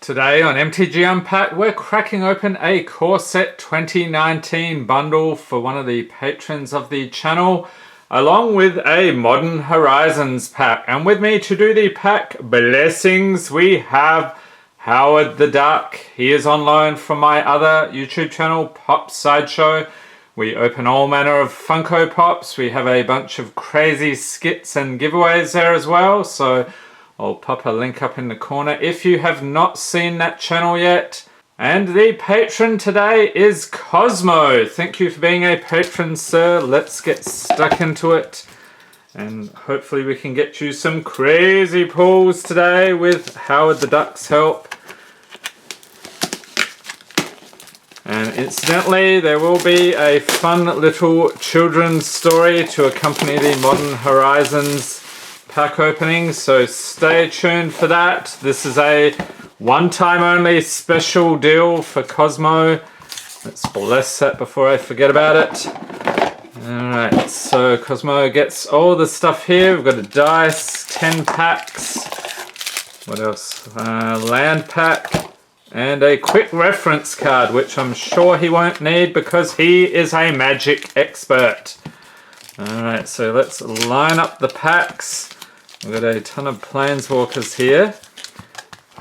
Today on MTG Unpacked, we're cracking open a Core Set 2019 bundle for one of the patrons of the channel, along with a Modern Horizons pack. And with me to do the pack blessings, we have Howard the Duck. He is on loan from my other YouTube channel, Pop Sideshow. We open all manner of Funko Pops. We have a bunch of crazy skits and giveaways there as well, so I'll pop a link up in the corner if you have not seen that channel yet. And the patron today is Cosmo. Thank you for being a patron, sir. Let's get stuck into it. And hopefully we can get you some crazy pulls today with Howard the Duck's help. And incidentally, there will be a fun little children's story to accompany the Modern Horizons pack opening, so stay tuned for that. This is a one-time only special deal for Cosmo. Let's bless that before I forget about it. Alright, so Cosmo gets all the stuff here. We've got a dice, 10 packs. What else? Land pack. And a quick reference card, which I'm sure he won't need because he is a Magic expert. Alright, so let's line up the packs. We've got a ton of Planeswalkers here.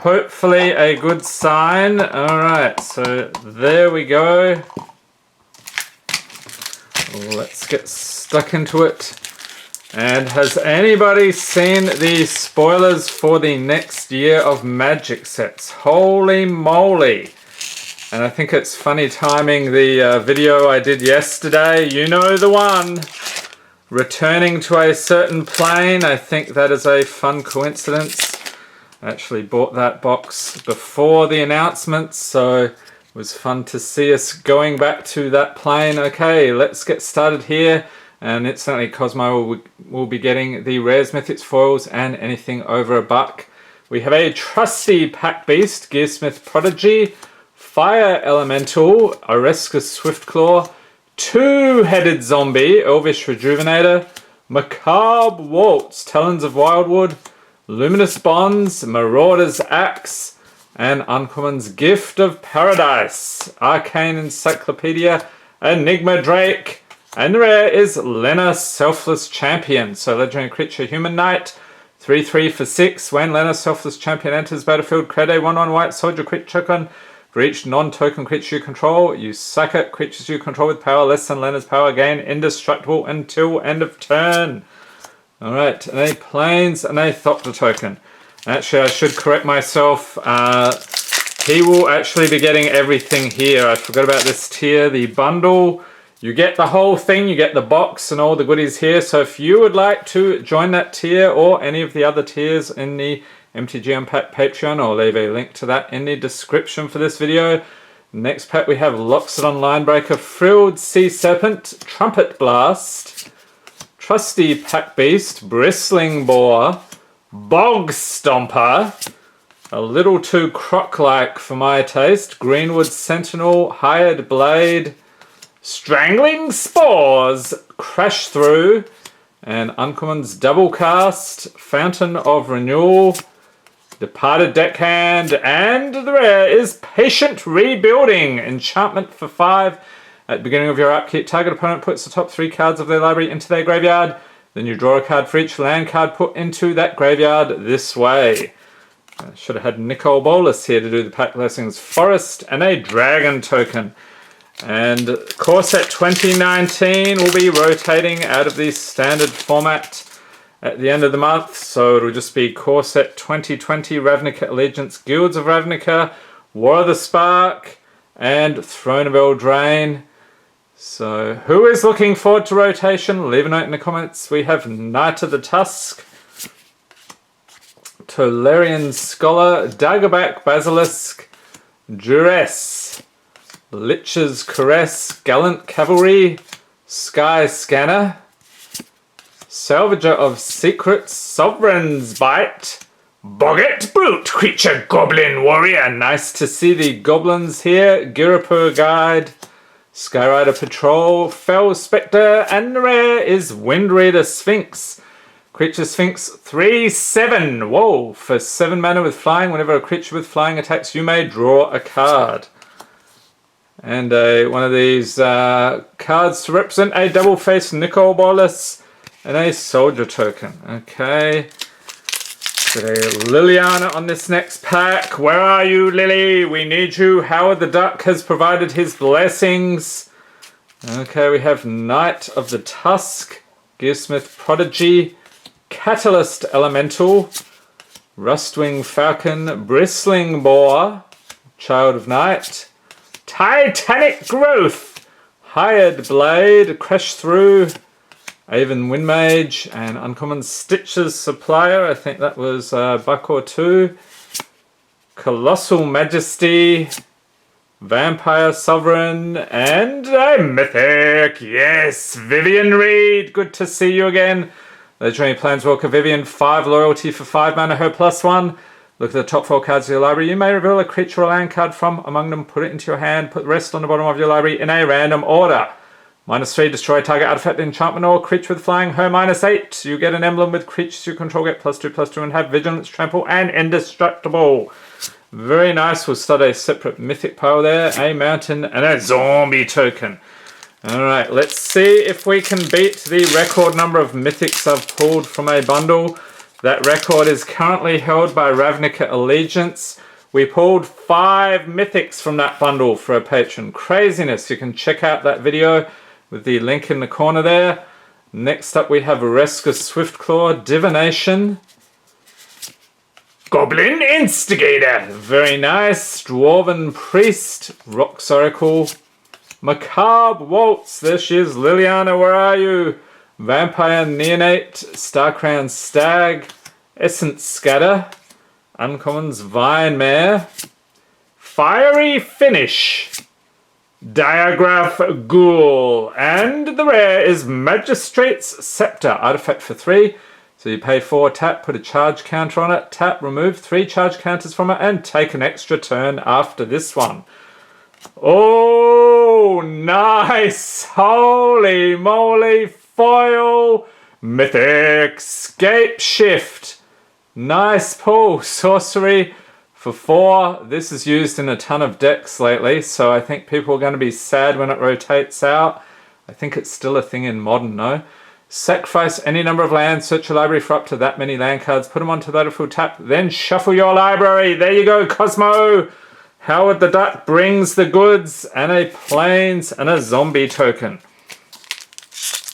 Hopefully a good sign. Alright, so there we go. Let's get stuck into it. And has anybody seen the spoilers for the next year of Magic sets? Holy moly! And I think it's funny timing the video I did yesterday. You know the one. Returning to a certain plane. I think that is a fun coincidence. I actually bought that box before the announcement, so it was fun to see us going back to that plane. Okay, let's get started here. And instantly Cosmo will be getting the rares, mythics, foils, and anything over $1. We have a trusty Pack Beast, Gearsmith Prodigy, Fire Elemental, Oreska Swiftclaw, Two-Headed Zombie, Elvish Rejuvenator, Macabre Waltz, Talons of Wildwood, Luminous Bonds, Marauder's Axe, and Uncommon's Gift of Paradise, Arcane Encyclopedia, Enigma Drake, and the rare is Lena Selfless Champion. So legendary creature, Human Knight, 3/3 for 6. When Lena Selfless Champion enters battlefield, create a 1/1 white soldier creature token. For each non-token creature you control, you sack it. Creatures you control with power less than Lena's power gain indestructible until end of turn. Alright, and a Plains and a Thopter token. Actually, I should correct myself. He will actually be getting everything here. I forgot about this tier, the bundle. You get the whole thing, you get the box and all the goodies here. So if you would like to join that tier or any of the other tiers in the MTG Unpacked Patreon, I'll leave a link to that in the description for this video. Next pack we have Loxodon Linebreaker, Frilled Sea Serpent, Trumpet Blast, Trusty Pack Beast, Bristling Boar, Bog Stomper, a little too croc-like for my taste, Greenwood Sentinel, Hired Blade, Strangling Spores, Crash Through, and Uncommon's Double Cast, Fountain of Renewal, Departed Deckhand, and the rare is Patient Rebuilding, Enchantment for 5. At the beginning of your upkeep, target opponent puts the top 3 cards of their library into their graveyard. Then you draw a card for each land card put into that graveyard this way. I should have had Nicole Bolas here to do the pack blessings. Forest and a Dragon token. And Core Set 2019 will be rotating out of the standard format at the end of the month, so it'll just be Core Set 2020, Ravnica Allegiance, Guilds of Ravnica, War of the Spark, and Throne of Eldraine. So who is looking forward to rotation? Leave a note in the comments. We have Knight of the Tusk, Tolarian Scholar, Daggerback Basilisk, Duress, Lich's Caress, Gallant Cavalry, Sky Scanner, Salvager of Secrets, Sovereign's Bite, Boggart Brute, Creature Goblin Warrior. Nice to see the goblins here. Girapur Guide, Skyrider Patrol, Fell Spectre, and the rare is Windreader Sphinx. Creature Sphinx 3/7. Whoa, for 7 mana with flying, whenever a creature with flying attacks, you may draw a card. And one of these cards to represent a double-faced Nicol Bolas and a soldier token. Okay. Got a Liliana on this next pack. Where are you, Lily? We need you. Howard the Duck has provided his blessings. Okay, we have Knight of the Tusk, Gearsmith Prodigy, Catalyst Elemental, Rustwing Falcon, Bristling Boar, Child of Night, Titanic Growth, Hired Blade, Crash Through, Aven Windmage, and Uncommon Stitches Supplier. I think that was a buck or two. Colossal Majesty, Vampire Sovereign, and a Mythic. Yes, Vivian Reed. Good to see you again. Legendary Planeswalker Vivian, 5 loyalty for 5 mana, her +1. Look at the top 4 cards of your library. You may reveal a creature or land card from among them, put it into your hand, put the rest on the bottom of your library in a random order. -3, destroy target artifact, enchantment, or creature with flying. Her -8. You get an emblem with creatures you control, get +2/+2, and have vigilance, trample, and indestructible. Very nice. We'll start a separate mythic pile there. A mountain and a zombie token. Alright, let's see if we can beat the record number of mythics I've pulled from a bundle. That record is currently held by Ravnica Allegiance. We pulled 5 mythics from that bundle for a patron. Craziness. You can check out that video with the link in the corner there. Next up we have Reska Swiftclaw, Divination, Goblin Instigator, very nice, Dwarven Priest, Rock's Oracle, Macabre Waltz, there she is, Liliana, where are you? Vampire Neonate, Starcrown Stag, Essence Scatter, Uncommons Vine Mare, Fiery Finish, Diagraph Ghoul, and the rare is Magistrate's Scepter, artifact for 3. So you pay 4, tap, put a charge counter on it, tap, remove 3 charge counters from it, and take an extra turn after this one. Oh, nice! Holy moly! Foil! Mythic Scape Shift. Nice pull. Sorcery for 4. This is used in a ton of decks lately, so I think people are going to be sad when it rotates out. I think it's still a thing in Modern, no? Sacrifice any number of lands, search your library for up to that many land cards, put them onto the battlefield, tap, then shuffle your library. There you go, Cosmo! Howard the Duck brings the goods, and a Plains and a zombie token.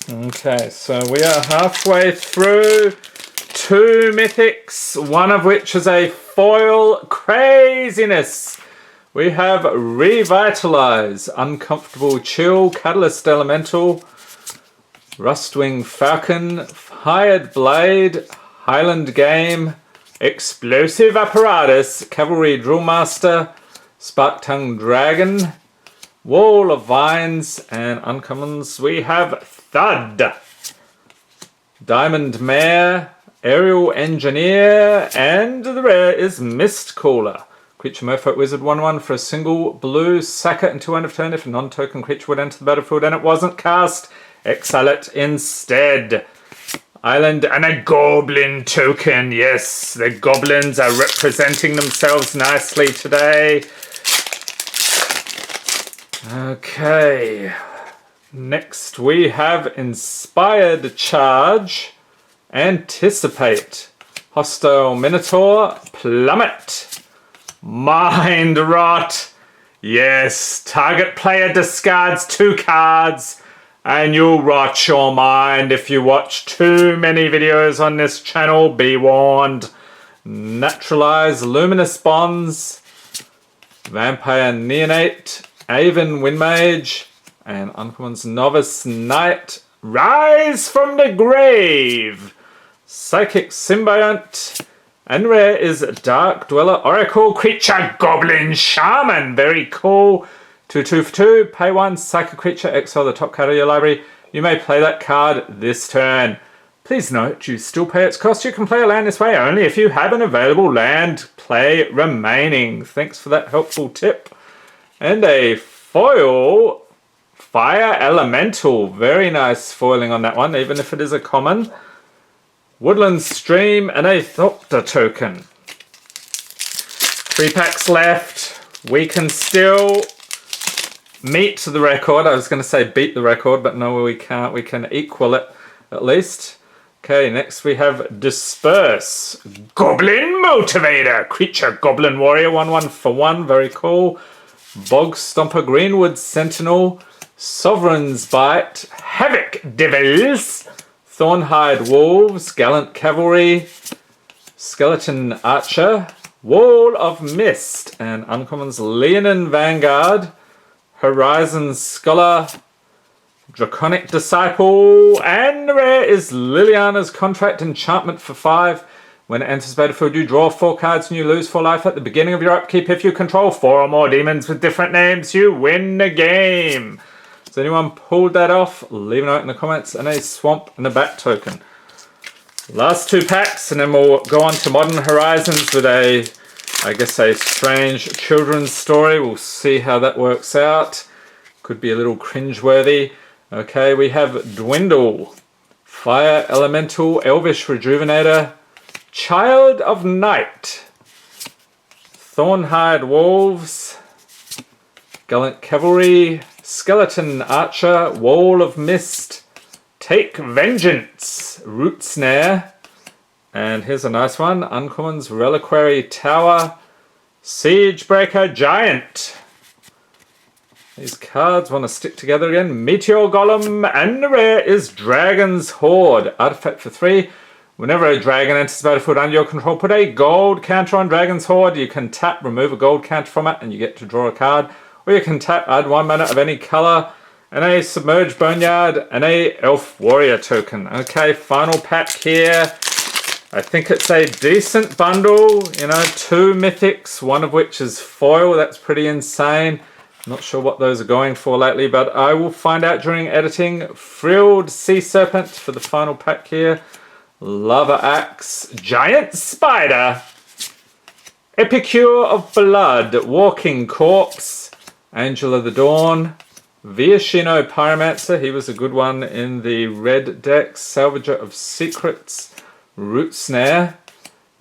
Okay, so we are halfway through. 2 mythics, one of which is a foil. Craziness! We have Revitalize, Uncomfortable Chill, Catalyst Elemental, Rustwing Falcon, Hired Blade, Highland Game, Explosive Apparatus, Cavalry Drillmaster, Spark-Tongue Dragon, Wall of Vines, and uncommons we have Thud, Diamond Mare, Aerial Engineer, and the rare is Mist Caller. Creature Merfolk Wizard 1/1 for a single blue, sack it until end of turn. If a non-token creature would enter the battlefield and it wasn't cast, exile it instead. Island and a Goblin token. Yes, the Goblins are representing themselves nicely today. Okay. Next we have Inspired Charge, Anticipate, Hostile Minotaur, Plummet, Mind Rot. Yes, target player discards 2 cards and you'll rot your mind if you watch too many videos on this channel, be warned. Naturalize Luminous Bonds, Vampire Neonate, Aven Windmage, and uncommons Novice Knight, Rise from the Grave, Psychic Symbiont, and rare is Dark Dweller Oracle Creature Goblin Shaman. Very cool. 2/2 for 2, pay 1, sack a creature, exile the top card of your library. You may play that card this turn. Please note, you still pay its cost. You can play a land this way only if you have an available land play remaining. Thanks for that helpful tip. And a foil Fire Elemental. Very nice foiling on that one, even if it is a common. Woodland Stream, and a Thopter token. 3 packs left. We can still meet the record. I was going to say beat the record, but no, we can't. We can equal it at least. Okay, next we have Disperse. Goblin Motivator. Creature Goblin Warrior. 1/1 for 1. Very cool. Bog Stomper Greenwood Sentinel. Sovereign's Bite. Havoc Devils. Thornhide Wolves. Gallant Cavalry. Skeleton Archer. Wall of Mist. And uncommons Leonin Vanguard. Horizon Scholar. Draconic Disciple, and the rare is Liliana's Contract Enchantment for 5. When it enters battlefield, you draw 4 cards and you lose 4 life at the beginning of your upkeep. If you control 4 or more demons with different names, you win the game. Has anyone pulled that off? Leave a note in the comments. And a Swamp and a Bat token. Last 2 packs, and then we'll go on to Modern Horizons with I guess a strange children's story. We'll see how that works out. Could be a little cringeworthy. Okay, we have Dwindle, Fire Elemental, Elvish Rejuvenator, Child of Night, Thornhide Wolves, Gallant Cavalry, Skeleton Archer, Wall of Mist, Take Vengeance, Root Snare, and here's a nice one, Uncommons Reliquary Tower, Siegebreaker Giant. These cards want to stick together again. Meteor Golem, and the rare is Dragon's Horde. Artifact for 3. Whenever a dragon enters the battlefield under your control, put a gold counter on Dragon's Horde. You can tap, remove a gold counter from it, and you get to draw a card. Or you can tap, add 1 mana of any color, and a Submerged Boneyard, and a Elf Warrior token. Okay, final pack here. I think it's a decent bundle. You know, 2 mythics, one of which is foil. That's pretty insane. Not sure what those are going for lately, but I will find out during editing. Frilled Sea Serpent for the final pack here. Lava Axe. Giant Spider. Epicure of Blood. Walking Corpse. Angel of the Dawn. Viashino Pyromancer. He was a good one in the red deck. Salvager of Secrets. Root Snare.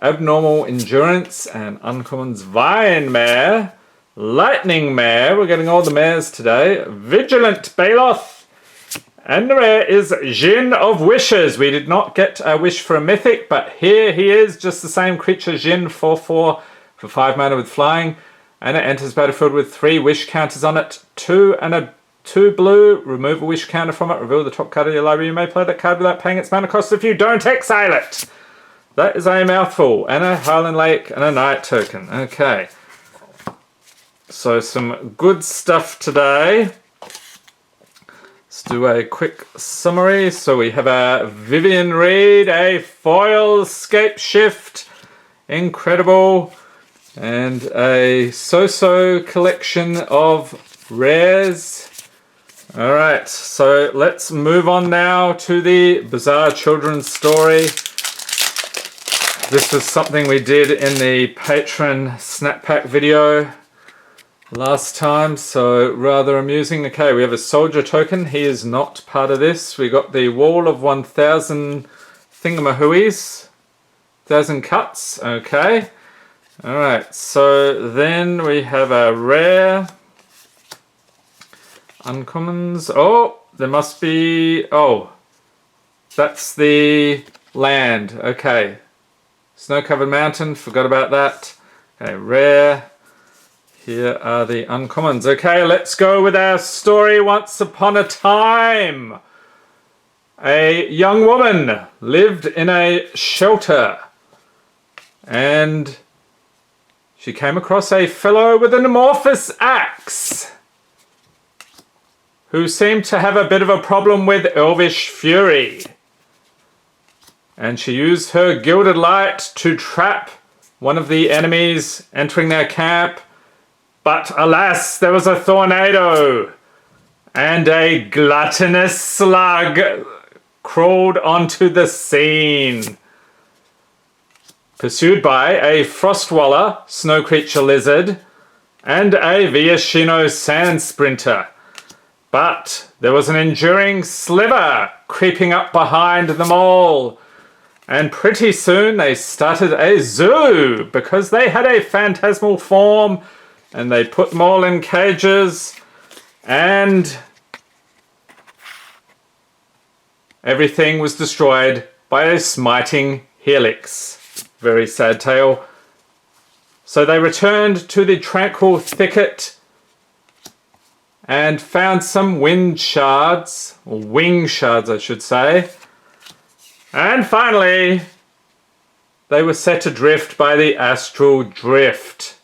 Abnormal Endurance. And Uncommons Vine Mare. Lightning Mare, we're getting all the mares today. Vigilant Baloth. And the rare is Jin of Wishes. We did not get a wish for a mythic, but here he is, just the same creature, Jin, 4/4 for 5 mana with flying. And it enters battlefield with 3 wish counters on it. 2 and a 2 blue. Remove a wish counter from it. Reveal the top card of your library. You may play that card without paying its mana cost if you don't exile it. That is a mouthful. And a Highland Lake and a Night token. Okay. So some good stuff today. Let's do a quick summary. So we have a Vivian Reed, a foil Scape Shift, incredible, and a So-So collection of rares. All right, so let's move on now to the Bizarre Children's Story. This was something we did in the Patron Snap Pack video last time, so rather amusing. Okay, we have a soldier token. He is not part of this. We got the Wall of 1000 thingamahooies, 1000 cuts. Okay, all right. So then we have a rare uncommons. Oh, there must be. Oh, that's the land. Okay, snow-covered mountain. Forgot about that. Okay, rare. Here are the uncommons. Okay, let's go with our story. Once upon a time, a young woman lived in a shelter, and she came across a fellow with an amorphous axe who seemed to have a bit of a problem with elvish fury. And she used her gilded light to trap one of the enemies entering their camp. But alas, there was a tornado, and a gluttonous slug crawled onto the scene. Pursued by a Frostwaller, snow creature lizard, and a Viashino sand sprinter. But there was an enduring sliver creeping up behind them all. And pretty soon they started a zoo because they had a phantasmal form and they put them all in cages and everything was destroyed by a smiting helix. Very sad tale. So they returned to the tranquil thicket and found some wind shards, or wing shards I should say. And finally, they were set adrift by the astral drift.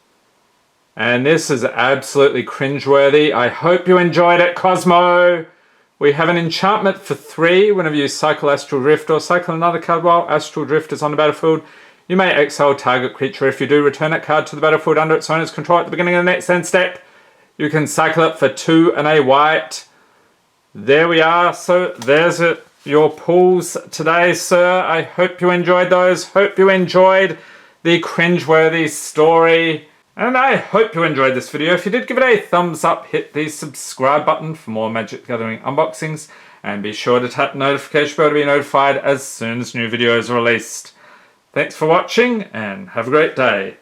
And this is absolutely cringeworthy. I hope you enjoyed it, Cosmo. We have an enchantment for 3 whenever you cycle astral drift or cycle another card while astral drift is on the battlefield. You may exile target creature. If you do, return that card to the battlefield under its owner's control at the beginning of the next end step. You can cycle it for 2 and a white. There we are. So there's it. Your pulls today, sir. I hope you enjoyed those. Hope you enjoyed the cringeworthy story. And I hope you enjoyed this video. If you did, give it a thumbs up. Hit the subscribe button for more Magic the Gathering unboxings. And be sure to tap the notification bell to be notified as soon as new videos are released. Thanks for watching and have a great day.